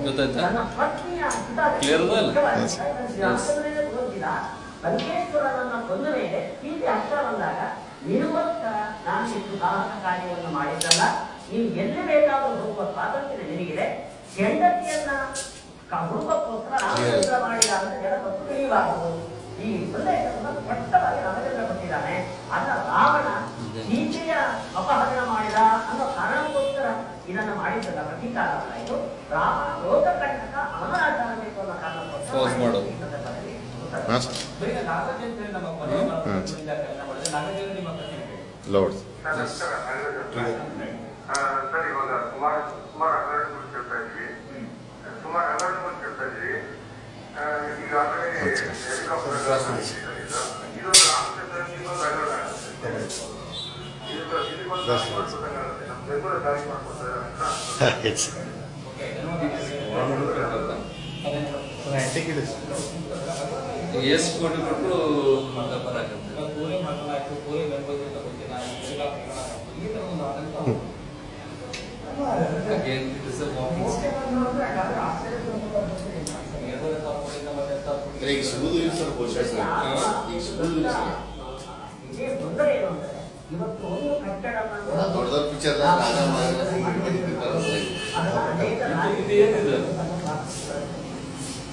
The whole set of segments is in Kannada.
ಗೊತ್ತಾಯ್ತಾ? ಕ್ಲಿಯರ್ ಅದಲ್ಲ? ಲಂಕೇಶ್ವರನನ್ನ ಕೊಂದ ಮೇಲೆ ಹೀಗೆ ಅರ್ಥ ಬಂದಾಗ ನಿರುವತ್ತ ನಾನು ಇಷ್ಟು ಸಾಹಸ ಕಾರ್ಯವನ್ನು ಮಾಡಿದ್ದಲ್ಲ, ನೀವು ಎಲ್ಲಿ ಬೇಕಾದರೂ ಹೋಗುವ ಸ್ವಾತಂತ್ರ್ಯ ನಿನಗಿದೆ. ಹೆಂಡತಿಯನ್ನ ಹುಡುಕಕ್ಕೋಸ್ಕರ ರಾಮಚಂದ್ರ ಮಾಡಿದ ಅಂತ ಜನ ತಪ್ಪು ತಿಳಿಯಬಾರದು. ಈ ಸಂದೇಶವನ್ನು ಸ್ಪಷ್ಟವಾಗಿ ರಾಮಚಂದ್ರ ಕೊಟ್ಟಿದ್ದಾನೆ. ಅಲ್ಲ, ರಾವಣ ಸೀತೆಯ ಅಪಹರಣ ಮಾಡಿದ ಅನ್ನೋ ಕಾರಣಕ್ಕೋಸ್ಕರ ಇದನ್ನು ಮಾಡಿದ್ದಲ್ಲ, ಪ್ರತೀಕಾರವಲ್ಲ. ಇದು ರಾವಣ ಲೋಕಕಂಟಕ ಅವನಾಚಾರಬೇಕು ಅನ್ನೋ ಕಾರಣಕ್ಕೋಸ್ಕರ Lord. ಸರ್, ಇವಾಗ ಸುಮಾರು ಹಗರಣಗಳು ಕೇಳ್ತಾ ಇದ್ವಿ. ಈಗಾಗಲೇ ಹೆಲಿಕಾಪ್ಟರ್ ಇದು ರಾಮಚಂದ್ರ ಇನ್ನೊಂದು ಹಗರಣ ಆಗುತ್ತೆ. ನಮ್ಮ ಬೆಂಬಲ ದಾರಿ ಮಾಡ್ಕೊಡ್ತಾರೆ. ಎಷ್ಟು ಕೋಟಿ ಕೊಟ್ಟರು ಬರಾಕತ್ತೆ. Again, it is a walking stick. ಈಗ ಸಿಗುದು ಇಲ್ಲ ಸರ್, ಬಹುಶಃ ಸರ್ ಈಗ ಸಿಗುದು ಇಲ್ಲ ಸರ್. ದೊಡ್ಡ ದೊಡ್ಡ ಪಿಕ್ಚರ್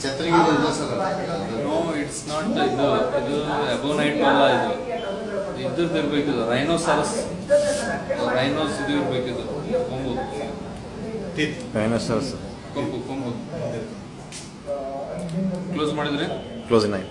ಛತ್ರಿಗೆ ಇಲ್ಲ ಸರ್. No, it's not. ಇದು ಅಬೋನೈಟ್ ಅಲ್ಲ, ಇದ್ರದ್ದು ಇರ್ಬೇಕಿದು. ರೈನೋಸಾರಸ್ ಇದು ಇರ್ಬೇಕಿದು. ಕೊಂಬು, ರೈನೋಸಾರಸ್ ಕೊಂಬು. ಕ್ಲೋಸ್ ಮಾಡಿದ್ರೆ ಕ್ಲೋಸ್ 9.